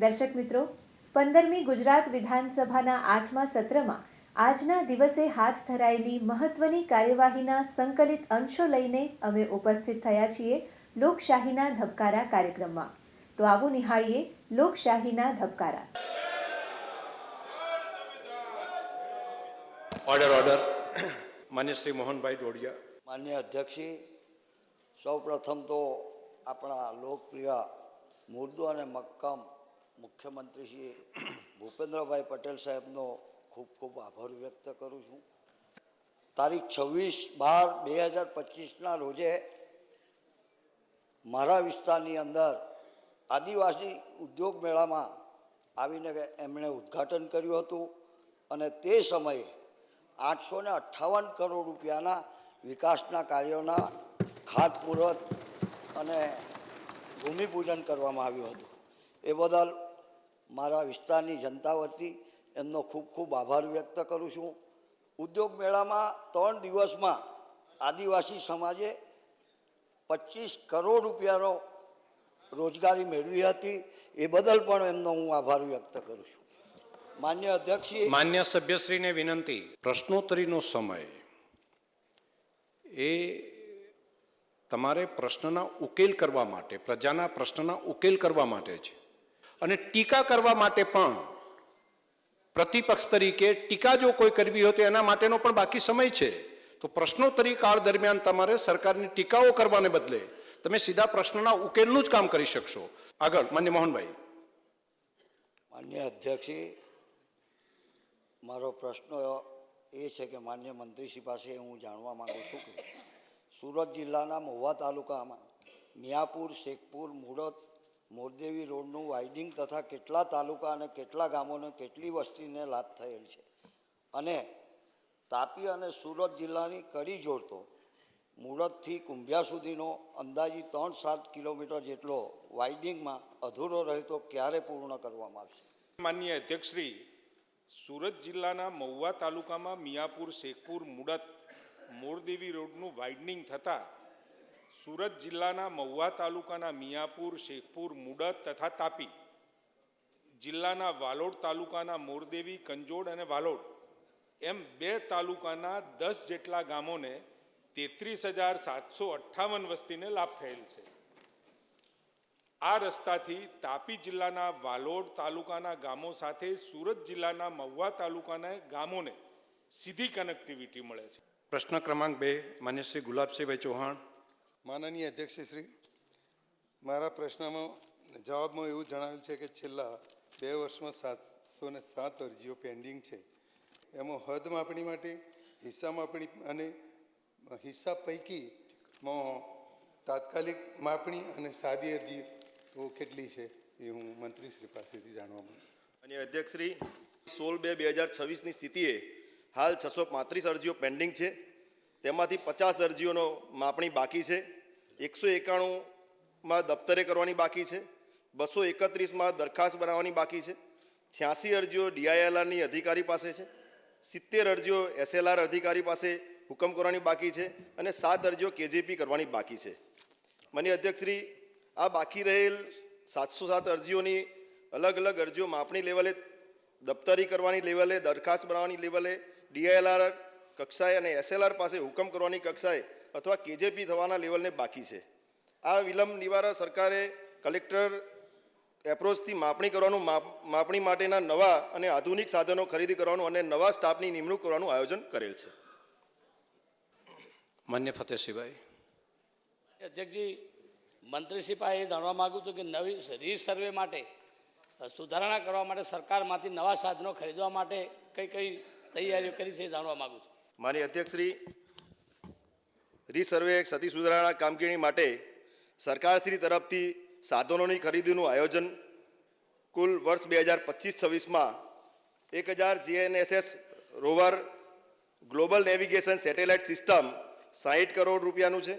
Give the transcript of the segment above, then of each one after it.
દર્શક મિત્રો, 15મી ગુજરાત વિધાનસભાના 8મા સત્રમાં આજના દિવસે હાથ ધરાયેલી મહત્વની કાર્યવાહીના સંકલિત અંશો લઈને અમે ઉપસ્થિત થયા છીએ લોકશાહીના ધબકારા કાર્યક્રમમાં. તો આવો નિહાળીએ લોકશાહીના ધબકારા. ઓર્ડર. માન્ય શ્રી મોહનભાઈ ડોડિયા. માન્ય અધ્યક્ષી, સૌપ્રથમ તો આપણા લોકપ્રિય મુર્દુ અને મક્કમ મુખ્યમંત્રી શ્રી ભૂપેન્દ્રભાઈ પટેલ સાહેબનો ખૂબ ખૂબ આભાર વ્યક્ત કરું છું. તારીખ 26/12/2025ના રોજે મારા વિસ્તારની અંદર આદિવાસી ઉદ્યોગ મેળામાં આવીને એમણે ઉદ્ઘાટન કર્યું હતું અને તે સમયે 858 કરોડ રૂપિયાના વિકાસના કાર્યોના ખાતમુહૂર્ત અને ભૂમિપૂજન કરવામાં આવ્યું હતું. એ બદલ મારા વિસ્તારની જનતા વતી એમનો ખૂબ ખૂબ આભાર વ્યક્ત કરું છું. ઉદ્યોગ મેળામાં 3 દિવસમાં આદિવાસી સમાજે 25 કરોડ રૂપિયાનો રોજગારી મેળવી હતી. એ બદલ પણ એમનો હું આભાર વ્યક્ત કરું છું. માન્ય અધ્યક્ષી, માન્ય સભ્યશ્રીને વિનંતી, પ્રશ્નોત્તરીનો સમય એ તમારે પ્રશ્નના ઉકેલ કરવા માટે, પ્રજાના પ્રશ્નના ઉકેલ કરવા માટે છે અને ટીકા કરવા માટે પણ પ્રતિપક્ષ તરીકે ટીકા જો કોઈ કરવી હોય તો એના માટેનો પણ બાકી સમય છે. તો પ્રશ્નોત્તરી કાળ દરમિયાન તમારે સરકારની ટીકાઓ કરવાને બદલે તમે સીધા પ્રશ્નના ઉકેલનું જ કામ કરી શકશો. આગળ માન્ય મોહનભાઈ. માન્ય અધ્યક્ષી, મારો પ્રશ્ન એ છે કે માન્ય મંત્રીશ્રી પાસે હું જાણવા માગું છું કે સુરત જિલ્લાના મહુવા તાલુકામાં મિયાપુર, શેખપુર, મુળદ, મોરદેવી રોડનું વાઇડિંગ તથા કેટલા તાલુકા અને કેટલા ગામોને કેટલી વસ્તીને લાભ થયેલ છે અને તાપી અને સુરત જિલ્લાની કડી જોડતો મુળદથી કુંભિયા સુધીનો અંદાજિત 3-7 કિલોમીટર જેટલો વાઇડિંગમાં અધૂરો રહેતો ક્યારે પૂર્ણ કરવામાં આવશે? માનનીય અધ્યક્ષશ્રી, સુરત જિલ્લાના મહુવા તાલુકામાં મિયાપુર, શેખપુર, મુળદ, મોરદેવી રોડનું વાઇડનિંગ થતાં સુરત જિલ્લાના મહુવા તાલુકાના મિયાપુર, શેખપુર, મુળદ તથા તાપી જિલ્લાના વાલોડ તાલુકાના મોરદેવી, કંજોડ અને વાલોડ એમ 2 તાલુકાના 10 જેટલા ગામોને 33,758 વસ્તીને લાભ થયેલ છે. આ રસ્તાથી તાપી જિલ્લાના વાલોડ તાલુકાના ગામો સાથે સુરત જિલ્લાના મહુવા તાલુકાના ગામોને સીધી કનેક્ટિવિટી મળે છે. પ્રશ્ન ક્રમાંક 2, માન્ય શ્રી ગુલાબસિંહભાઈ ચૌહાણ. માનનીય અધ્યક્ષશ્રી, મારા પ્રશ્નમાં જવાબમાં એવું જણાવેલ છે કે છેલ્લા 2 વર્ષમાં 707 અરજીઓ પેન્ડિંગ છે. એમાં હદ માપણી માટે હિસ્સા માપણી અને હિસ્સા પૈકીમાં તાત્કાલિક માપણી અને સાદી અરજીઓ કેટલી છે એ હું મંત્રીશ્રી પાસેથી જાણવા માંગુ. અને અધ્યક્ષશ્રી, 16/2/2026ની સ્થિતિએ હાલ 635 અરજીઓ પેન્ડિંગ છે. તેમાંથી 50 અરજીઓનો માપણી બાકી છે, 191માં દફતરે કરવાની બાકી છે, 231માં દરખાસ્ત બનાવવાની બાકી છે, 86 અરજીઓ DILRની અધિકારી પાસે છે, 70 અરજીઓ SLR અધિકારી પાસે હુકમ કરવાની બાકી છે અને 7 અરજીઓ KJP કરવાની બાકી છે. માનનીય અધ્યક્ષશ્રી, આ બાકી રહેલ 707 અરજીઓની અલગ અલગ અરજીઓ માપણી લેવલે, દફતરી કરવાની લેવલે, દરખાસ્ત બનાવવાની લેવલે, DILR કક્ષાએ અને SLR પાસે હુકમ કરવાની કક્ષાએ અથવા KJP થવાના લેવલને બાકી છે. આ વિલંબ નિવારણ સરકારે કલેક્ટર એપ્રોચથી માપણી કરવાનું, માપણી માટેના નવા અને આધુનિક સાધનો ખરીદી કરવાનું અને નવા સ્ટાફની નિમણૂક કરવાનું આયોજન કરેલ છે. માન્ય ફતેહસિંહભાઈ. અધ્યક્ષજી, મંત્રીશ્રી પાસે જાણવા માગું છું કે નવી રીસર્વે માટે સુધારણા કરવા માટે સરકારમાંથી નવા સાધનો ખરીદવા માટે કઈ કઈ તૈયારીઓ કરી છે જાણવા માગું છું. મારી અધ્યક્ષશ્રી, રીસર્વે સતી સુધારણા કામગીરી માટે સરકારશ્રી તરફથી સાધનોની ખરીદીનું આયોજન કુલ વર્ષ 2025-26માં 1000 GNSS rover, global navigation satellite system 60 crore રૂપિયાનું છે,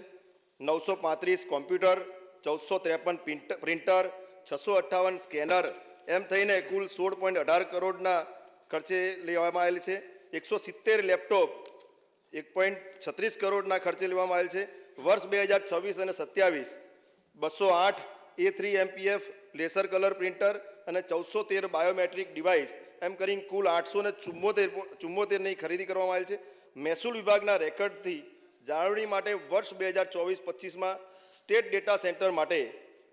935 કોમ્પ્યુટર, 1453 પ્રિન્ટર, 658 સ્કેનર એમ થઈને કુલ 16.18 કરોડના ખર્ચે લેવામાં આવેલ છે. 170 લેપટોપ 1.36 કરોડના ખર્ચે લેવામાં આવેલ છે. વર્ષ 2026 અને 27 208 A3 MPF laser colour printer અને 1413 બાયોમેટ્રિક ડિવાઇસ એમ કરીને કુલ 874ની ખરીદી કરવામાં આવેલ છે. મહેસૂલ વિભાગના રેકર્ડથી જાળવણી માટે વર્ષ 2024-25માં સ્ટેટ ડેટા સેન્ટર માટે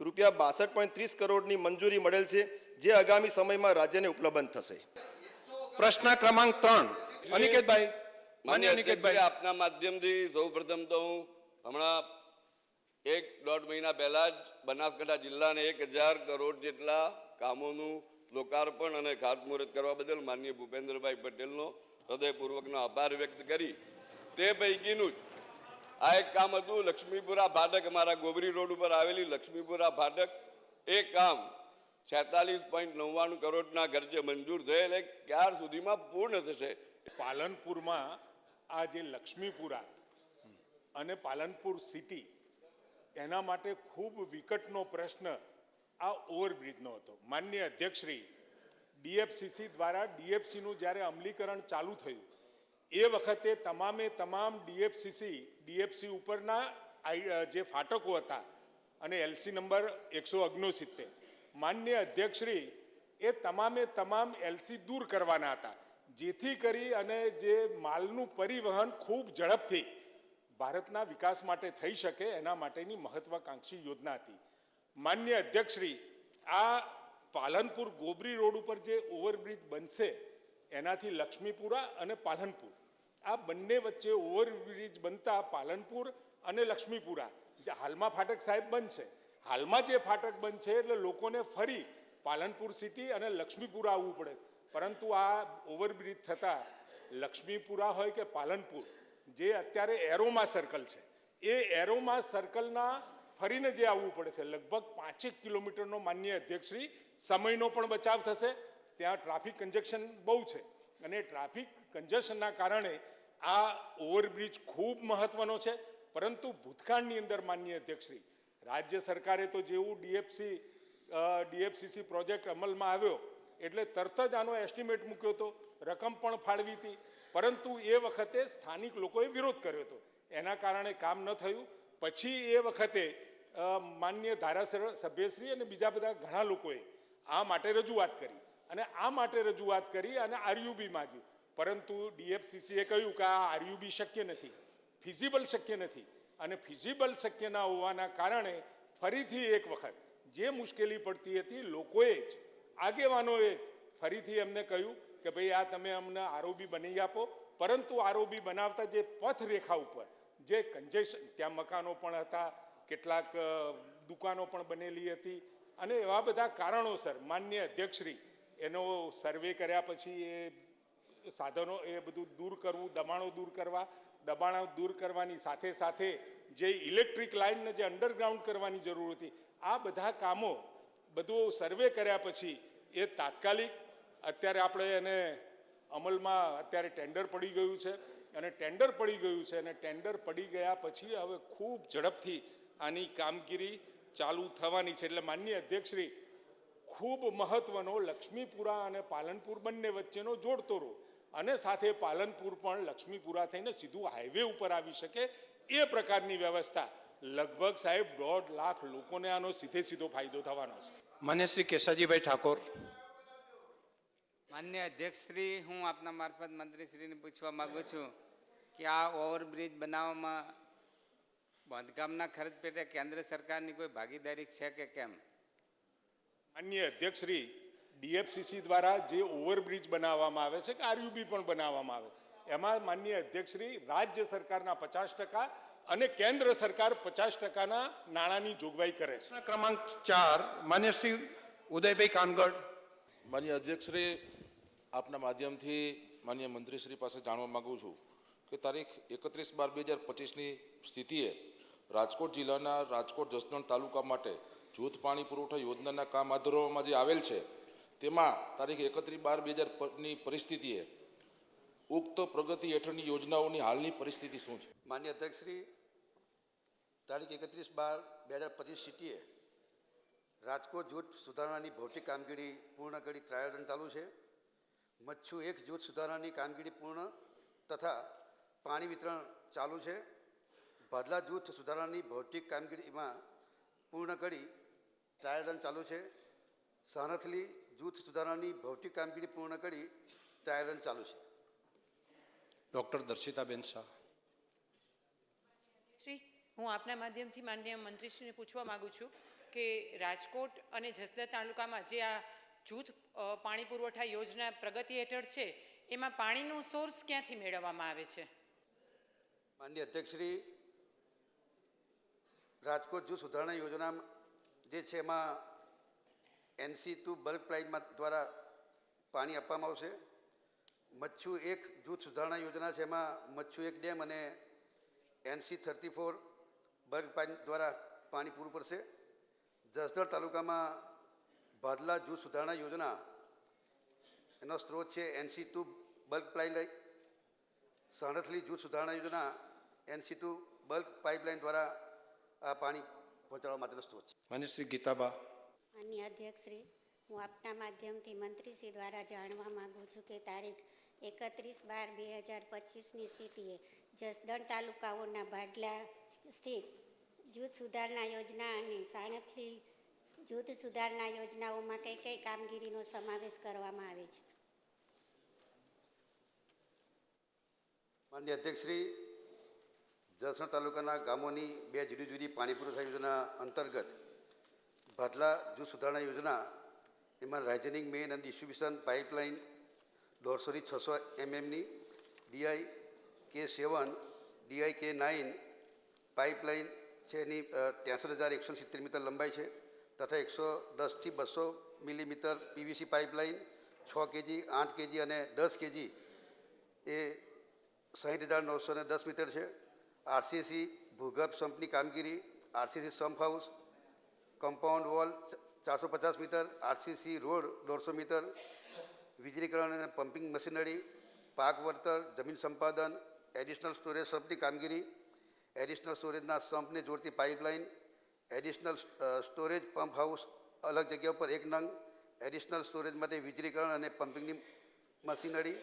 રૂપિયા 62.30 કરોડની મંજૂરી મળેલ છે, જે આગામી સમયમાં રાજ્યને ઉપલબ્ધ થશે. પ્રશ્ન ક્રમાંક 3 અનિકેતભાઈ. માન્ય અનિકેતભાઈ, આપના માધ્યમથી સૌપ્રથમ તો હું હમણાં 1-1.5 મહિના પહેલા જ બનાસકાંઠા જિલ્લાને 1000 કરોડ જેટલા કામોનું લોકાર્પણ અને ખાતમુહૂર્ત કરવા બદલ માનનીય ભૂપેન્દ્રભાઈ પટેલનો હૃદયપૂર્વકનો આભાર વ્યક્ત કરી તે પૈકીનું જ આ એક કામ હતું લક્ષ્મીપુરા ફાટક, અમારા ગોબરી રોડ ઉપર આવેલી લક્ષ્મીપુરા ફાટક. એ કામ 46.99 કરોડના ખર્ચે મંજૂર થયેલ, ક્યાર સુધીમાં પૂર્ણ થશે. પાલનપુરમાં આ જે લક્ષ્મીપુરા અને પાલનપુર સિટી, એના માટે ખૂબ વિકટનો પ્રશ્ન આ ઓવરબ્રિજનો હતો. માનનીય અધ્યક્ષશ્રી, ડીએફસીસી દ્વારા ડીએફસીનું જ્યારે અમલીકરણ ચાલુ થયું એ વખતે તમામ ડીએફસી ઉપરના જે ફાટકો હતા અને એલસી નંબર 169, માનનીય અધ્યક્ષશ્રી, એ તમામ એલસી દૂર કરવાના હતા, જેથી કરી અને જે માલનું પરિવહન ખૂબ ઝડપથી ભારતના વિકાસ માટે થઈ શકે એના માટેની મહત્વાકાંક્ષી યોજના હતી. માનનીય અધ્યક્ષશ્રી, આ પાલનપુર ગોબરી રોડ ઉપર જે ઓવરબ્રિજ બનશે એનાથી લક્ષ્મીપુરા અને પાલનપુર આ બંને વચ્ચે ઓવરબ્રિજ બનતા પાલનપુર અને લક્ષ્મીપુરા હાલમાં ફાટક સાહેબ બનશે, હાલમાં જે ફાટક બનશે એટલે લોકોને ફરી પાલનપુર સિટી અને લક્ષ્મીપુરા આવવું પડે. પરંતુ આ ઓવરબ્રિજ થતાં લક્ષ્મીપુરા હોય કે પાલનપુર, જે અત્યારે એરોમા સર્કલ છે, એ એરોમા સર્કલના ફરીને જે આવવું પડે છે લગભગ 5 કિલોમીટરનો, માનનીય અધ્યક્ષશ્રી, સમયનો પણ બચાવ થશે. ત્યાં ટ્રાફિક કન્જેક્શન બહુ છે અને ટ્રાફિક કન્જેક્શનના કારણે આ ઓવરબ્રિજ ખૂબ મહત્વનો છે. પરંતુ ભૂતકાળની અંદર માનનીય અધ્યક્ષશ્રી, રાજ્ય સરકારે તો જેવું ડીએફસીસી પ્રોજેક્ટ અમલમાં આવ્યો એટલે તરત જ આનો એસ્ટિમેટ મૂક્યો હતો, રકમ પણ ફાળવી હતી, પરંતુ એ વખતે સ્થાનિક લોકોએ વિરોધ કર્યો હતો, એના કારણે કામ ન થયું. પછી એ વખતે માનનીય ધારાસભ્યશ્રી અને બીજા બધા ઘણા લોકોએ આ માટે રજૂઆત કરી અને આરયુબી માંગ્યું, પરંતુ ડીએફસીસીએ કહ્યું કે આ આરયુબી શક્ય નથી, ફિઝિબલ શક્ય નથી, અને ફિઝિબલ શક્ય ના હોવાના કારણે ફરીથી એક વખત જે મુશ્કેલી પડતી હતી, લોકોએ જ, આગેવાનોએ જ ફરીથી એમને કહ્યું કે ભાઈ આ તમે અમને આરઓબી બનાવી આપો. પરંતુ આરઓબી બનાવતા જે પથ રેખા ઉપર જે કન્જેક્શન, ત્યાં મકાનો પણ હતા, કેટલાક દુકાનો પણ બનેલી હતી, અને એવા બધા કારણોસર માનનીય અધ્યક્ષશ્રી, એનો સર્વે કર્યા પછી એ સાધનો એ બધું દૂર કરવું, દબાણો દૂર કરવાની સાથે સાથે જે ઇલેક્ટ્રિક લાઇનને જે અંડરગ્રાઉન્ડ કરવાની જરૂર હતી, આ બધા કામો બધું સર્વે કર્યા પછી એ તાત્કાલિક અત્યારે આપણે એને અમલમાં અત્યારે ટેન્ડર પડી ગયું છે અને ટેન્ડર પડી ગયા પછી હવે ખૂબ ઝડપથી આની કામગીરી ચાલુ થવાની છે. એટલે માનનીય અધ્યક્ષશ્રી, ખૂબ મહત્વનો લક્ષ્મીપુરા અને પાલનપુર બંને વચ્ચેનો જોડતો રોડ, અને સાથે પાલનપુર પણ લક્ષ્મીપુરા થઈને સીધું હાઈવે ઉપર આવી શકે એ પ્રકારની વ્યવસ્થા, લગભગ સાહેબ 1.5 લાખ લોકોને આનો સીધો ફાયદો થવાનો છે. માન્ય શ્રી કેસાજીભાઈ ઠાકોર. માન્ય અધ્યક્ષશ્રી, હું આપના મારફત મંત્રીશ્રીને પૂછવા માગું છું કે આ ઓવરબ્રિજ બનાવવામાં બાંધકામના ખર્ચ પેટે કેન્દ્ર સરકારની કોઈ ભાગીદારી છે કે કેમ? માનનીય અધ્યક્ષશ્રી, ડીએફસીસી દ્વારા જે ઓવરબ્રિજ બનાવવામાં આવે છે કે આરયુબી પણ બનાવવામાં આવે, એમાં માનનીય અધ્યક્ષશ્રી, રાજ્ય સરકારના 50% અને કેન્દ્ર સરકાર 50%ના નાણાંની જોગવાઈ કરે છે. ક્રમાંક 4 માન્ય શ્રી ઉદયભાઈ કાનગડ. માન્ય અધ્યક્ષશ્રી, આપના માધ્યમથી માન્ય મંત્રીશ્રી પાસે જાણવા માગું છું કે તારીખ 31/12/2025ની સ્થિતિએ રાજકોટ જિલ્લાના રાજકોટ જસદણ તાલુકા માટે જૂથ પાણી પુરવઠા યોજનાના કામ હાથ ધરવામાં જે આવેલ છે, તેમાં તારીખ 31/12/2025ની પરિસ્થિતિએ ઉક્ત પ્રગતિ હેઠળની યોજનાઓની હાલની પરિસ્થિતિ શું છે? માન્ય અધ્યક્ષશ્રી, તારીખ 31/12/2025 સિટીએ રાજકોટ જૂથ સુધારણાની ભૌતિક કામગીરી પૂર્ણ કરી ટ્રાયલ રન ચાલુ છે. મચ્છુ 1 જૂથ સુધારણાની કામગીરી પૂર્ણ તથા પાણી વિતરણ ચાલુ છે. ભાદલા જૂથ સુધારણાની ભૌતિક કામગીરીમાં પૂર્ણ કરી ટ્રાયલ રન ચાલુ છે. સાનથલી જૂથ સુધારણાની ભૌતિક કામગીરી પૂર્ણ કરી ટ્રાયલ રન ચાલુ છે. ડૉક્ટર દર્શિતાબેન શાહ. શ્રી, હું આપના માધ્યમથી માનનીય મંત્રીશ્રીને પૂછવા માગું છું કે રાજકોટ અને જસદણ તાલુકામાં જે આ જૂથ પાણી પુરવઠા યોજના પ્રગતિ હેઠળ છે એમાં પાણીનું સોર્સ ક્યાંથી મેળવવામાં આવે છે? માનનીય અધ્યક્ષશ્રી, રાજકોટ જૂથ સુધારણા યોજના જે છે એમાં NC2 બલ્ક પાઇપ દ્વારા પાણી આપવામાં આવશે. મચ્છુ 1 જૂથ સુધારણા યોજના છે, એમાં મચ્છુ 1 ડેમ અને NC34 બલ્ક પાઇપ દ્વારા પાણી પૂરું પડશે. જસદણ તાલુકામાં ભાદલા જૂથ સુધારણા યોજના એનો સ્ત્રોત છે NC2 બલ્ક પાઇપલાઇન. સાણથલી જૂથ સુધારણા યોજના NC2 બલ્ક પાઇપલાઇન દ્વારા આ પાણી પહોંચાડવા માટેનો સ્ત્રોત છે. માન્ય શ્રી ગીતાબા. માનનીય અધ્યક્ષશ્રી, હું આપના માધ્યમથી મંત્રીશ્રી દ્વારા જાણવા માગું છું કે તારીખ 31/12/2025ની સ્થિતિએ જસદણ તાલુકાઓના ભાડલા સ્થિત જૂથ સુધારણા યોજના અને સાણથલી જૂથ સુધારણા યોજનાઓમાં કઈ કઈ કામગીરીનો સમાવેશ કરવામાં આવે છે? માનનીય અધ્યક્ષશ્રી, જસદણ તાલુકાના ગામોની 2 જુદી જુદી પાણી પુરવઠા યોજના અંતર્ગત ભાદલા જૂથ સુધારણા યોજના એમાં રાઇઝનિંગ મેઇન અને ડિસ્ટ્રીબ્યુશન પાઇપલાઇન 150 થી 600 mmની, DIK7 DIK9 પાઇપલાઇન છે એની 63,170 મીટર લંબાઈ છે તથા 110 થી 200 millimetre PVC pipeline 6 kg, 8 kg અને 10 kg એ 60,910 મીટર છે. RCC ભૂગર્ભ સંપની કામગીરી, RCC sump house, compound wall 450 metre, RCC road 150 metre, વીજળીકરણ અને પમ્પિંગ મશીનરી, પાક વળતર, જમીન સંપાદન, એડિશનલ સ્ટોરેજ સંપની કામગીરી, એડિશનલ સ્ટોરેજના સંપને જોડતી pipeline, additional storage pump house અલગ જગ્યા ઉપર 1 નંગ, એડિશનલ સ્ટોરેજ માટે વીજળીકરણ અને પમ્પિંગની મશીનરી.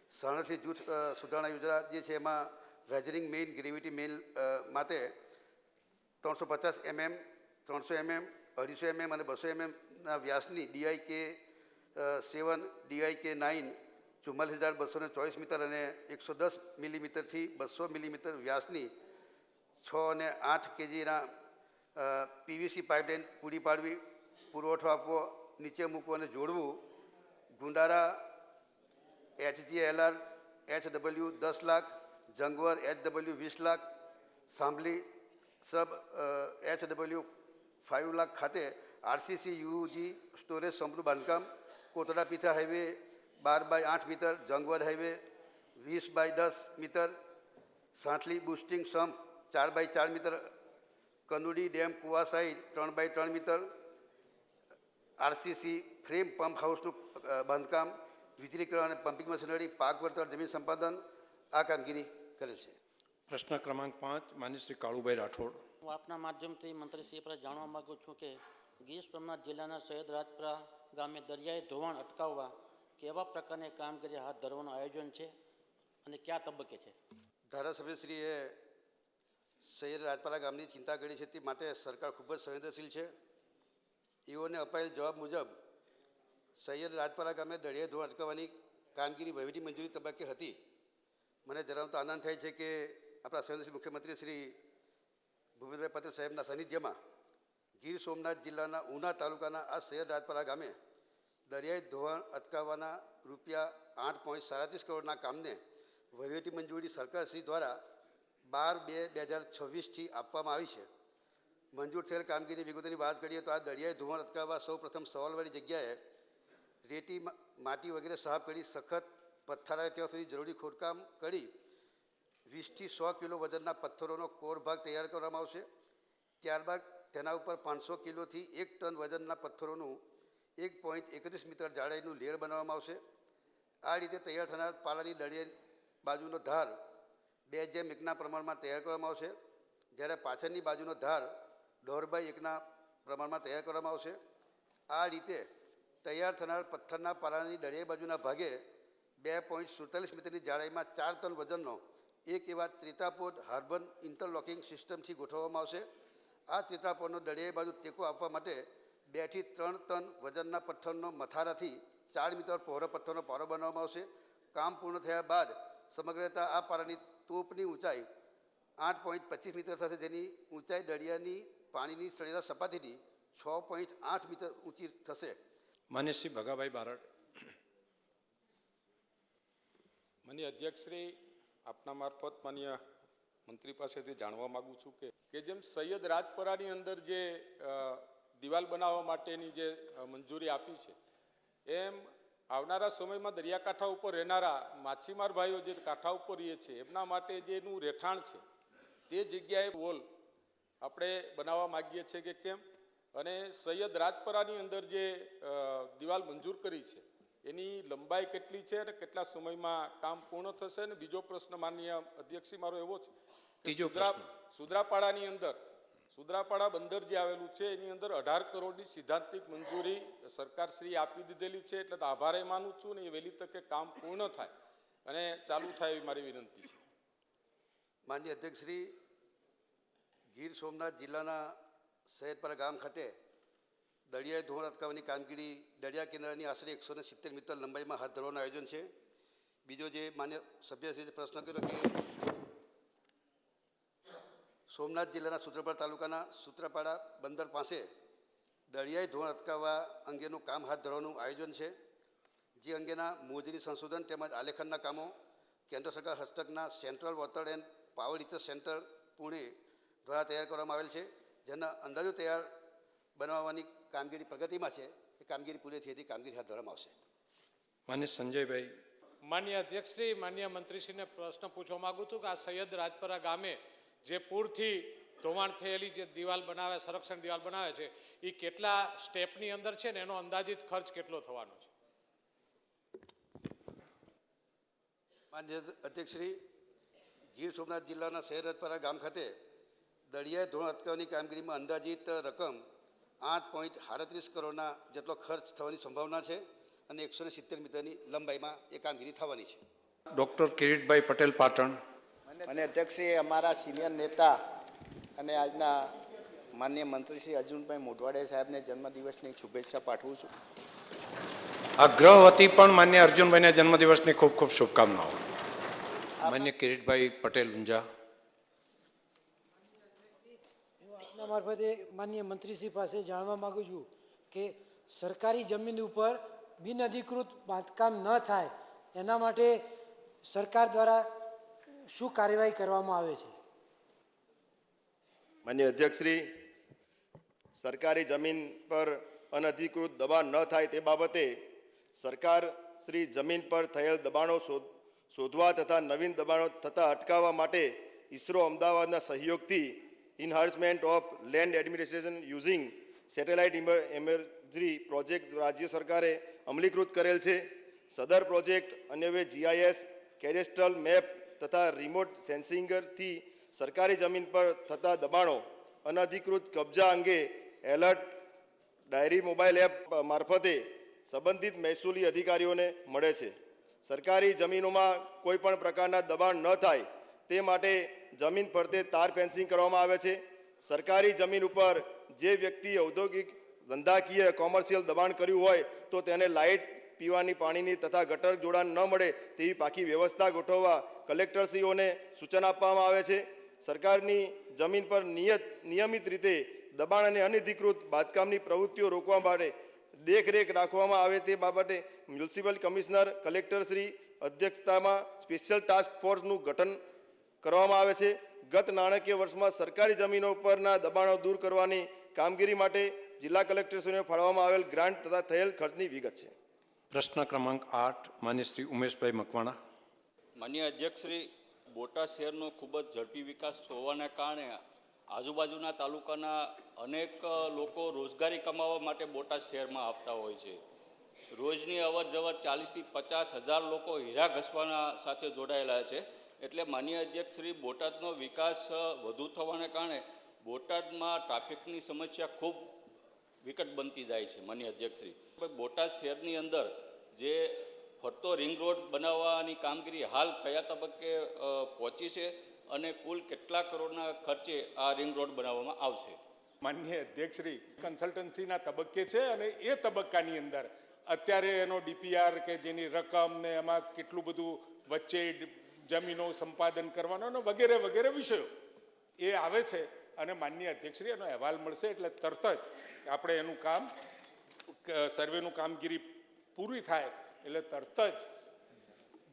સાણસી જૂથ સુધારણા યોજના જે છે એમાં રાઇઝનિંગ મેઇન ગ્રેવિટી મેઇન માટે 350 mm, 300 mm, 250 mm અને 200 mmના વ્યાસની DIK7 DIK9 44,224 મીટર અને 110 મિલીમીટરથી 200 મિલીમીટર વ્યાસની 6 અને 8 kgના PVC પાઇપલાઇન પૂરી પાડવી, પુરવઠો આપવો, નીચે મૂકવું અને જોડવું. ગુંડારા HGLR HW 10 lakh, જંગવર HW 20 lakh, સાંભલી સબ HW 5 લાખ ખાતે RCC UG સ્ટોરેજ સંપનું બાંધકામ, Kotda Pitha highway 12/8 metre, Jangvar highway 20/10 metre, Santhali boosting sump 4/4 metre, Kanudi dam કુવા side 3/3 metre, RCC frame pump હાઉસનું બાંધકામ, વીજળીકરણ અને પમ્પિંગ મશીનરી, પાક વળતર, જમીન સંપાદન આ કામગીરી કરે છે. પ્રશ્ન ક્રમાંક 5 માન્ય શ્રી કાળુભાઈ રાઠોડ. હું આપના માધ્યમથી મંત્રીશ્રી પર જાણવા માગું છું કે ગીર સોમનાથ જિલ્લાના સૈયદ રાજપરા ગામે દરિયાઈ ધોવાણ અટકાવવા કેવા પ્રકારની કામગીરી હાથ ધરવાનું આયોજન છે અને કયા તબક્કે છે? ધારાસભ્યશ્રીએ સૈયદ રાજપરા ગામની ચિંતા કરી છે તે માટે સરકાર ખૂબ જ સંવેદનશીલ છે. એઓને અપાયેલ જવાબ મુજબ સૈયદ રાજપરા ગામે દરિયાઈ ધોવાણ અટકાવવાની કામગીરી વહીવટી મંજૂરી તબક્કે હતી. મને જણાવતા આનંદ થાય છે કે આપણા સંવેદનશીલ મુખ્યમંત્રી શ્રી ભૂપેન્દ્રભાઈ પટેલ સાહેબના સાનિધ્યમાં ગીર સોમનાથ જિલ્લાના ઉના તાલુકાના આ સૈયદ રાજપરા ગામે દરિયાઈ ધોવાણ અટકાવવાના ₹8.37 કરોડના કામને વહીવટી મંજૂરી સરકારશ્રી દ્વારા 12/2/2026થી આપવામાં આવી છે. મંજૂર થયેલ કામગીરીની વિગતોની વાત કરીએ તો આ દરિયાઈ ધોવાણ અટકાવવા સૌપ્રથમ સવાલવાળી જગ્યાએ રેતી, માટી વગેરે સાફ કરી સખત પથ્થરાય ત્યાં સુધી જરૂરી ખોદકામ કરી 20 થી 100 કિલો વજનના પથ્થરોનો કોર ભાગ તૈયાર કરવામાં આવશે. ત્યારબાદ તેના ઉપર 500 કિલોથી 1 ટન વજનના પથ્થરોનું 1.31 મીટર જાડાઈનું લેયર બનાવવામાં આવશે. આ રીતે તૈયાર થનાર પાલાની દરિયાઈ બાજુનો ધાર 2:1ના પ્રમાણમાં તૈયાર કરવામાં આવશે, જ્યારે પાછળની બાજુનો ધાર 1.5/1ના પ્રમાણમાં તૈયાર કરવામાં આવશે. આ રીતે તૈયાર થનાર પથ્થરના પાલાની દરિયાઈ બાજુના ભાગે 2.47 મીટરની જાડાઈમાં 4 ટન વજનનો એક એવા ત્રિતાપોડ હાર્બન ઇન્ટરલોકિંગ સિસ્ટમથી ગોઠવવામાં આવશે. આ ત્રિતાપોડનો દરિયાઈ બાજુ ટેકો આપવા માટે 2 થી 3 ટન વજનના પથ્થરનો મથારાથી 4 મીટર પહોળો પથ્થરનો પારો બનાવવામાં આવશે. કામ પૂર્ણ થયા બાદ સમગ્રતા આ પારાની તોપની ઊંચાઈ 8.25 મીટર થશે, જેની ઊંચાઈ દરિયાની પાણીની સરેરાશ સપાટીથી 6.8 મીટર ઊંચી થશે. માન્ય શ્રી ભગાભાઈ બારડ. માન્ય અધ્યક્ષશ્રી, આપના મારફત માન્ય મંત્રી પાસેથી જાણવા માગું છું કે જેમ સૈયદ રાજપરાની અંદર જે દિવાલ બનાવવા માટેની જે મંજૂરી આપી છે, એમ આવનારા સમયમાં દરિયાકાંઠા ઉપર રહેનારા માછીમાર ભાઈઓ જે કાંઠા ઉપર રહે છે એમના માટે જેનું રહેઠાણ છે તે જગ્યાએ વોલ આપણે બનાવવા માગીએ છીએ કે કેમ, અને સૈયદ રાજપરાની અંદર જે દિવાલ મંજૂર કરી છે એની લંબાઈ કેટલી છે અને કેટલા સમયમાં કામ પૂર્ણ થશે. અને બીજો પ્રશ્ન માનનીય અધ્યક્ષશ્રી મારો એવો છે કે સુદ્રાપાડાની અંદર સુદ્રાપાડા બંદર જે આવેલું છે એની અંદર 18 કરોડની સિદ્ધાંતિક મંજૂરી સરકારશ્રી આપી દીધેલી છે, એટલે તો આભારે માનું છું ને એ વહેલી તકે કામ પૂર્ણ થાય અને ચાલુ થાય એવી મારી વિનંતી છે. માનનીય અધ્યક્ષશ્રી, ગીર સોમનાથ જિલ્લાના સૈયદપરા ગામ ખાતે દરિયાઈ ધોવાણ અટકાવવાની કામગીરી દરિયા કિનારાની આશરે 170 મીટર લંબાઈમાં હાથ ધરવાનું આયોજન છે. બીજો જે માન્ય સભ્યશ્રીએ પ્રશ્ન કર્યો કે સોમનાથ જિલ્લાના સૂત્રાપાડા તાલુકાના સૂત્રાપાડા બંદર પાસે દરિયાઈ ધોવાણ અટકાવવા અંગેનું કામ હાથ ધરવાનું આયોજન છે, જે અંગેના મોજણી સંશોધન તેમજ આલેખનના કામો કેન્દ્ર સરકાર હસ્તકના central water end power research centre Pune દ્વારા તૈયાર કરવામાં આવેલ છે, જેના અંદાજો તૈયાર બનાવવાની કામગીરી પ્રગતિમાં છે. એ કામગીરી પૂરી થયેથી કામગીરી હાથ ધરવામાં આવશે. માન્ય સંજયભાઈ. માન્ય અધ્યક્ષશ્રી, માન્ય મંત્રીશ્રીને પ્રશ્ન પૂછવા માગું છું કે આ સૈયદ રાજપરા ગામે જે પૂરથી ધોવાણ થયેલી જે દિવાલ બનાવે, સંરક્ષણ દિવાલ બનાવે છે, એ કેટલા સ્ટેપની અંદર છે ને એનો અંદાજિત ખર્ચ કેટલો થવાનો છે? માન્ય અધ્યક્ષશ્રી, ગીર સોમનાથ જિલ્લાના સૈયદ રાજપરા ગામ ખાતે દરિયાઈ ધોવાણ અટકાવવાની કામગીરીમાં અંદાજિત રકમ 8.38 કરોડના જેટલો ખર્ચ થવાની સંભાવના છે અને 170 મીટરની લંબાઈમાં એ કામગીરી થવાની છે. ડૉક્ટર કિરીટભાઈ પટેલ, પાટણ. અને અધ્યક્ષશ્રી, અમારા સિનિયર નેતા અને આજના માનનીય મંત્રી શ્રી અર્જુનભાઈ મોઢવાડિયા સાહેબને જન્મદિવસની શુભેચ્છા પાઠવું છું. આ ગ્રહ વતી પણ માન્ય અર્જુનભાઈને જન્મદિવસની ખૂબ ખૂબ શુભકામનાઓ. માન્ય કિરીટભાઈ પટેલ, ઊંઝા. આપના મારફતે માનનીય મંત્રીશ્રી પાસે જાણવા માગું છું કે સરકારી જમીન ઉપર બિનઅધિકૃત બાંધકામ ન થાય એના માટે સરકાર દ્વારા શું કાર્યવાહી કરવામાં આવે છે? માન્ય અધ્યક્ષશ્રી, સરકારી જમીન પર અનધિકૃત દબાણ ન થાય તે બાબતે સરકાર શ્રી જમીન પર થયેલ દબાણો શોધવા તથા નવીન દબાણો થતાં અટકાવવા માટે ઇસરો અમદાવાદના સહયોગથી enhancement of land administration using satellite imagery project રાજ્ય સરકારે અમલીકૃત કરેલ છે. સદર પ્રોજેક્ટ અન્યવે GIS, કેડેસ્ટ્રલ મેપ તથા રિમોટ સેન્સિંગથી સરકારી જમીન પર થતા દબાણો, અનધિકૃત કબજા અંગે એલર્ટ ડાયરી મોબાઈલ એપ મારફતે સંબંધિત મહેસૂલી અધિકારીઓને મળે છે. સરકારી જમીનોમાં કોઈ પણ પ્રકારના દબાણ ન થાય તે માટે જમીન ફરતે તાર ફેન્સિંગ કરવામાં આવે છે. સરકારી જમીન ઉપર જે વ્યક્તિ ઔદ્યોગિક, ધંધાકીય, કોમર્શિયલ દબાણ કર્યું હોય તો તેને લાઇટ, પીવાની પાણીની તથા ગટર જોડાણ ન મળે તેવી પાકી વ્યવસ્થા ગોઠવવા કલેક્ટરશ્રીઓને સૂચન આપવામાં આવે છે. સરકારની જમીન પર નિયમિત રીતે દબાણ અને અનધિકૃત બાંધકામની પ્રવૃત્તિઓ રોકવા માટે દેખરેખ રાખવામાં આવે તે બાબતે મ્યુનિસિપલ કમિશનર, કલેક્ટરશ્રી અધ્યક્ષતામાં સ્પેશિયલ ટાસ્ક ફોર્સનું ગઠન કરવામાં આવે છે. ગત નાણાકીય વર્ષમાં સરકારી જમીનો પરના દબાણો દૂર કરવાની કામગીરી માટે જિલ્લા કલેક્ટરશ્રીને ફાળવવામાં આવેલ ગ્રાન્ટ તથા થયેલ ખર્ચની વિગત છે. પ્રશ્ન ક્રમાંક 8, માન્ય શ્રી ઉમેશભાઈ મકવાણા. માન્ય અધ્યક્ષશ્રી, બોટાદ શહેરનો ખૂબ જ ઝડપી વિકાસ હોવાના કારણે આજુબાજુના તાલુકાના અનેક લોકો રોજગારી કમાવવા માટે બોટાદ શહેરમાં આવતા હોય છે. રોજની અવર જવર 40થી 50 હજાર લોકો હીરા ઘસવાના સાથે જોડાયેલા છે. એટલે માન્ય અધ્યક્ષશ્રી, બોટાદનો વિકાસ વધુ થવાને કારણે બોટાદમાં ટ્રાફિકની સમસ્યા ખૂબ વિકટ બનતી જાય છે. માન્ય અધ્યક્ષશ્રી, બોટાદ શહેરની અંદર જે ફરતો રિંગ રોડ બનાવવાની કામગીરી હાલ કયા તબક્કે પહોંચી છે અને કુલ કેટલા કરોડના ખર્ચે આ રિંગ રોડ બનાવવામાં આવશે? માનનીય અધ્યક્ષશ્રી કન્સલ્ટન્સીના તબક્કે છે અને એ તબક્કાની અંદર અત્યારે એનો ડીપીઆર કે જેની રકમ ને એમાં કેટલું બધું વચ્ચે જમીનો સંપાદન કરવાનો અને વગેરે વગેરે વિષયો એ આવે છે અને માનનીય અધ્યક્ષશ્રી એનો અહેવાલ મળશે એટલે તરત જ આપણે એનું કામ સર્વેનું કામગીરી પૂરી થાય એટલે તરત જ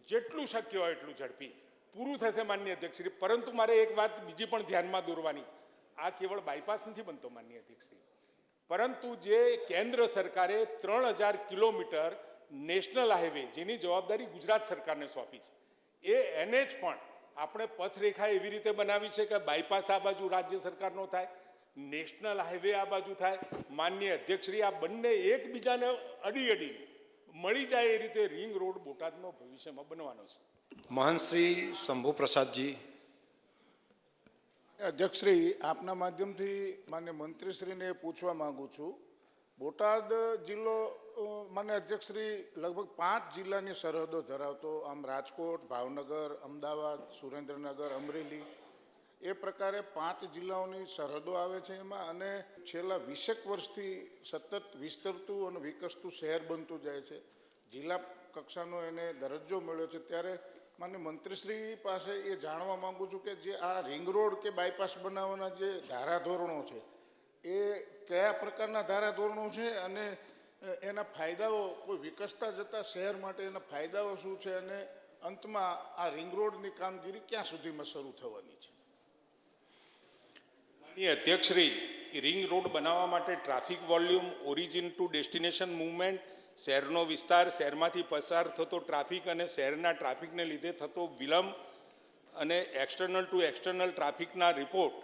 જેટલું શક્ય હોય એટલું ઝડપી પૂરું થશે માનનીય અધ્યક્ષશ્રી. પરંતુ મારે એક વાત બીજી પણ ધ્યાનમાં દોરવાની, આ કેવળ બાયપાસ નથી બનતો માનનીય અધ્યક્ષશ્રી, પરંતુ જે કેન્દ્ર સરકારે 3000 કિલોમીટર નેશનલ હાઈવે જેની જવાબદારી ગુજરાત સરકારને સોંપી છે, એ NH પણ આપણે પથરેખા એવી રીતે બનાવી છે કે બાયપાસ આ બાજુ રાજ્ય સરકારનો થાય, નેશનલ હાઈવે આ બાજુ થાય. માનનીય અધ્યક્ષશ્રી, આ બંને એકબીજાને અડીને મળી જાય એ રીતે રિંગ રોડ બોટાદનો ભવિષ્યમાં બનવાનો છે. મહંત શ્રી શંભુ પ્રસાદજી. અધ્યક્ષશ્રી, આપના માધ્યમથી માન્ય મંત્રીશ્રીને પૂછવા માંગુ છું, બોટાદ જિલ્લો માન્ય અધ્યક્ષશ્રી લગભગ 5 જિલ્લાની સરહદો ધરાવતો, આમ રાજકોટ, ભાવનગર, અમદાવાદ, સુરેન્દ્રનગર, અમરેલી, એ પ્રકારે 5 જિલ્લાઓની સરહદો આવે છે એમાં, અને છેલ્લા 20 વર્ષથી સતત વિસ્તરતું અને વિકસતું શહેર બનતું જાય છે. જિલ્લા કક્ષાનો એને દરજ્જો મળ્યો છે. ત્યારે માન્ય મંત્રીશ્રી પાસે એ જાણવા માગું છું કે જે આ રિંગ રોડ કે બાયપાસ બનાવવાના જે ધારાધોરણો છે એ કયા પ્રકારના ધારાધોરણો છે અને એના ફાયદાઓ, કોઈ વિકસતા જતા શહેર માટે એના ફાયદાઓ શું છે, અને અંતમાં આ રિંગ રોડની કામગીરી ક્યાં સુધીમાં શરૂ થવાની છે? માનનીય અધ્યક્ષશ્રી, રિંગ રોડ બનાવવા માટે traffic volume, origin to destination movement, શહેરનો વિસ્તાર, શહેરમાંથી પસાર થતો ટ્રાફિક અને શહેરના ટ્રાફિકને લીધે થતો વિલંબ અને એક્સટર્નલ ટુ એક્સટર્નલ ટ્રાફિકના રિપોર્ટ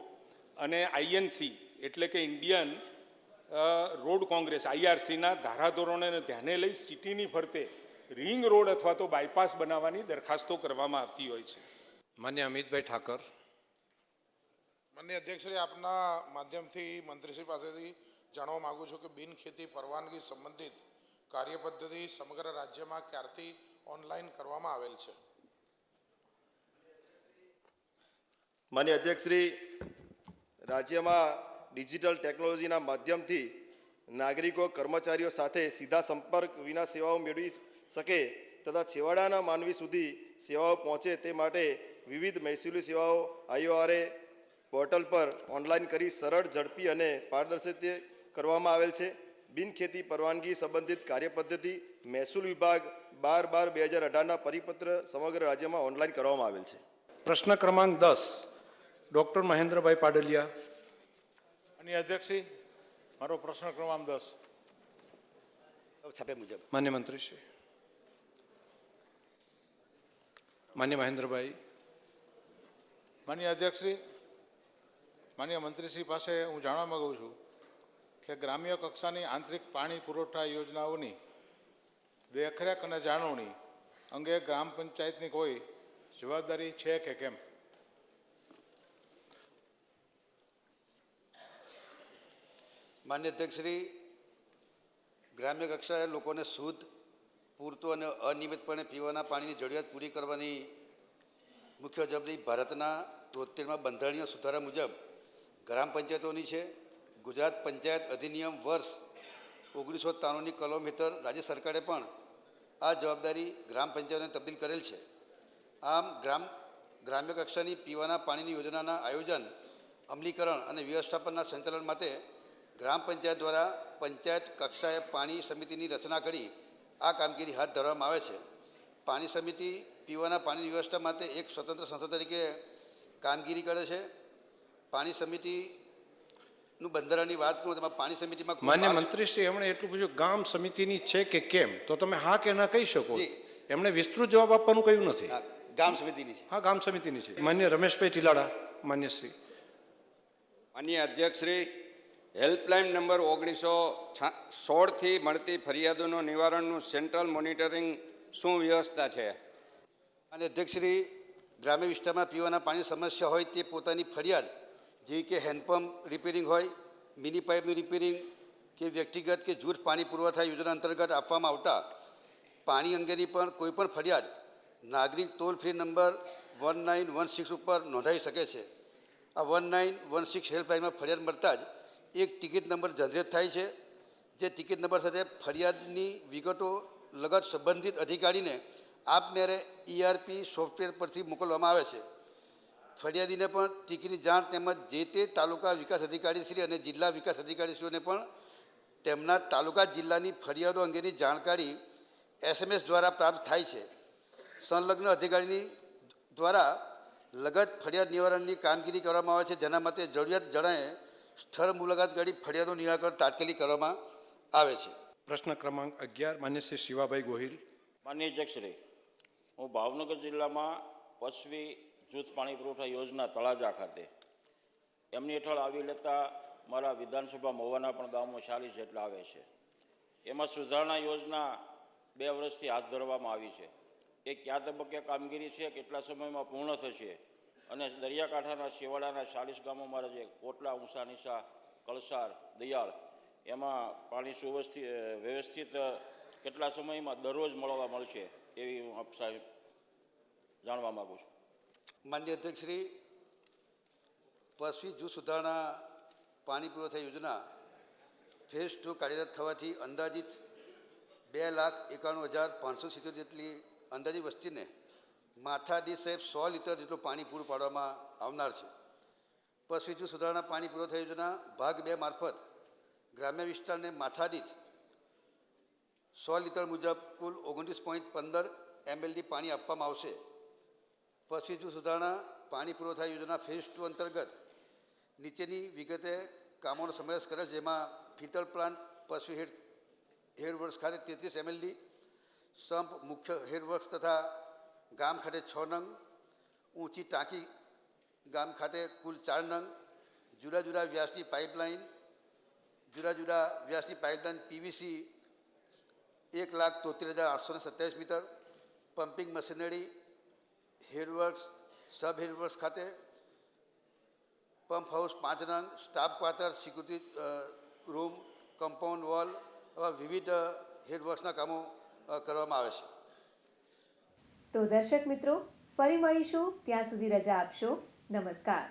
અને INC એટલે કે ઇન્ડિયન રોડ કોંગ્રેસ IRCના ધારાધોરણોને ધ્યાને લઈ સિટીની ફરતે રિંગ રોડ અથવા તો બાયપાસ બનાવવાની દરખાસ્તો કરવામાં આવતી હોય છે. માન્ય અમિતભાઈ ઠાકર. માન્ય અધ્યક્ષશ્રી, આપના માધ્યમથી મંત્રીશ્રી પાસેથી જાણવા માગું છું કે બિનખેતી પરવાનગી સંબંધિત કાર્યપદ્ધતિ સમગ્ર રાજ્યમાં ક્યારથી ઓનલાઈન કરવામાં આવેલ છે? માન્ય અધ્યક્ષશ્રી, રાજ્યમાં ડિજિટલ ટેકનોલોજીના માધ્યમથી નાગરિકો કર્મચારીઓ સાથે સીધા સંપર્ક વિના સેવાઓ મેળવી શકે તથા છેવાડાના માનવી સુધી સેવાઓ પહોંચે તે માટે વિવિધ મહેસૂલી સેવાઓ IORA પોર્ટલ પર ઓનલાઈન કરી સરળ, ઝડપી અને પારદર્શિત કરવામાં આવેલ છે. બિનખેતી પરવાનગી સંબંધિત કાર્યપદ્ધતિ મહેસૂલ વિભાગ 12/2018ના પરિપત્ર સમગ્ર રાજ્યમાં ઓનલાઈન કરવામાં આવેલ છે. પ્રશ્ન ક્રમાંક 10 ડૉક્ટર મહેન્દ્રભાઈ પાડલિયા. માનનીય અધ્યક્ષશ્રી, મારો પ્રશ્ન ક્રમાંક 10 છાપે મુજબ. માન્ય મંત્રીશ્રી. માન્ય મહેન્દ્રભાઈ. માનનીય અધ્યક્ષશ્રી, માનનીય મંત્રીશ્રી પાસે હું જાણવા માગું છું કે ગ્રામ્ય કક્ષાની આંતરિક પાણી પુરવઠા યોજનાઓની દેખરેખ અને જાળવણી અંગે ગ્રામ પંચાયતની કોઈ જવાબદારી છે કે કેમ? માન્ય અધ્યક્ષશ્રી, ગ્રામ્ય કક્ષાએ લોકોને શુદ્ધ, પૂરતું અને અનિયમિતપણે પીવાના પાણીની જરૂરિયાત પૂરી કરવાની મુખ્ય જવાબદારી ભારતના 73માં બંધારણીય સુધારા મુજબ ગ્રામ પંચાયતોની છે. ગુજરાત પંચાયત અધિનિયમ વર્ષ 1993ની કલમ હેઠળ રાજ્ય સરકારે પણ આ જવાબદારી ગ્રામ પંચાયતોને તબદીલ કરેલ છે. આમ ગ્રામ્ય કક્ષાની પીવાના પાણીની યોજનાના આયોજન, અમલીકરણ અને વ્યવસ્થાપનના સંચાલન માટે ગ્રામ પંચાયત દ્વારા પંચાયત કક્ષાએ પાણી સમિતિની રચના કરી આ કામગીરી હાથ ધરવામાં આવે છે. પાણી સમિતિ પીવાના પાણીની વ્યવસ્થા માટે એક સ્વતંત્ર સંસ્થા તરીકે કામગીરી કરે છે. પાણી સમિતિનું બંધારણની વાત કરું તેમાં પાણી સમિતિમાં માન્ય મંત્રીશ્રી, એમણે એટલું પૂછ્યું ગામ સમિતિની છે કે કેમ, તો તમે હા કે ના કહી શકો. એમણે વિસ્તૃત જવાબ આપવાનું કહ્યું નથી. ગામ સમિતિની છે. હા, ગામ સમિતિની છે. માન્ય રમેશભાઈ ટીલાડા. માન્યશ્રી. માન્ય અધ્યક્ષશ્રી, હેલ્પલાઇન નંબર 1916થી મળતી ફરિયાદોનું નિવારણનું સેન્ટ્રલ મોનિટરિંગ શું વ્યવસ્થા છે? અને અધ્યક્ષશ્રી, ગ્રામ્ય વિસ્તારમાં પીવાના પાણીની સમસ્યા હોય તે પોતાની ફરિયાદ, જેવી કે હેન્ડપંપ રિપેરિંગ હોય, મિની પાઇપનું રિપેરિંગ કે વ્યક્તિગત કે જૂથ પાણી પુરવઠા યોજના અંતર્ગત આપવામાં આવતા પાણી અંગેની પણ કોઈપણ ફરિયાદ નાગરિક ટોલ ફ્રી નંબર 1916 ઉપર નોંધાવી શકે છે. આ 1916 હેલ્પલાઇનમાં ફરિયાદ મળતા જ એક ટિકિટ નંબર જનરેટ થાય છે, જે ટિકિટ નંબર સાથે ફરિયાદની વિગતો લગત સંબંધિત અધિકારીને આપમેળે ERP સોફ્ટવેર પરથી મોકલવામાં આવે છે. ફરિયાદીને પણ ટિકિટની જાણ તેમજ જે તે તાલુકા વિકાસ અધિકારીશ્રી અને જિલ્લા વિકાસ અધિકારીશ્રીઓને પણ તેમના તાલુકા જિલ્લાની ફરિયાદો અંગેની જાણકારી SMS દ્વારા પ્રાપ્ત થાય છે. સંલગ્ન અધિકારીની દ્વારા લગત ફરિયાદ નિવારણની કામગીરી કરવામાં આવે છે, જેના માટે જરૂરિયાત જણાય સ્થળ મુલાકાત કરી ફરિયાદનું નિરાકરણ તાત્કાલિક કરવામાં આવે છે. પ્રશ્ન ક્રમાંક 11 માન્ય શ્રી શિવાભાઈ ગોહિલ. માન્ય અધ્યક્ષશ્રી, હું ભાવનગર જિલ્લામાં પશ્ચિમી જૂથ પાણી પુરવઠા યોજના તળાજા ખાતે એમની હેઠળ આવી લેતા મારા વિધાનસભા મહુવાના પણ ગામો 40 જેટલા આવે છે. એમાં સુધારણા યોજના 2 વર્ષથી હાથ ધરવામાં આવી છે. એ કયા તબક્કે કામગીરી છે, કેટલા સમયમાં પૂર્ણ થશે, અને દરિયાકાંઠાના છેવાડાના 40 ગામો મારા જે કોટલા, ઊંસા નીસા, કળસાર, દયાળ, એમાં પાણી વ્યવસ્થિત કેટલા સમયમાં દરરોજ મળશે એવી હું આપ સાહેબ જાણવા માગું છું. માન્ય અધ્યક્ષશ્રી, પશ્ચિમી જૂથ સુધારણા પાણી પુરવઠા યોજના ફેઝ 2 કાર્યરત થવાથી અંદાજિત 2,91,570 જેટલી અંદાજિત વસ્તીને માથાદીઠ સાહેબ 100 લીટર જેટલું પાણી પૂરું પાડવામાં આવનાર છે. પશ્ચિમી જૂથ સુધારણા પાણી પુરવઠા યોજના ભાગ 2 મારફત ગ્રામ્ય વિસ્તારને માથાદીઠ 100 લીટર મુજબ કુલ 29.15 ml પાણી આપવામાં આવશે. પશ્ચિમી જૂથ સુધારણા પાણી પુરવઠા યોજના ફેઝ 2 અંતર્ગત નીચેની વિગતે કામોનો સમાવેશ કરેલ, જેમાં ફિલ્ટર પ્લાન્ટ પશ્ચિમી હેડવર્ક્સ ખાતે 33 ml, સંપ મુખ્ય હેડવર્ક્સ તથા ગામ ખાતે 6 નંગ, ઊંચી ટાંકી ગામ ખાતે કુલ 4 નંગ, જુદા જુદા વ્યાસની પાઇપલાઇન PVC 1,73,827 મીટર, pumping machinery, headworks, sub headworks ખાતે પંપ હાઉસ 5 નંગ, staff quarter, security room, compound wall, આવા વિવિધ હેડવર્ક્સના કામો કરવામાં આવે છે. તો દર્શક મિત્રો, ફરી મળીશું, ત્યાં સુધી રજા આપશો. નમસ્કાર.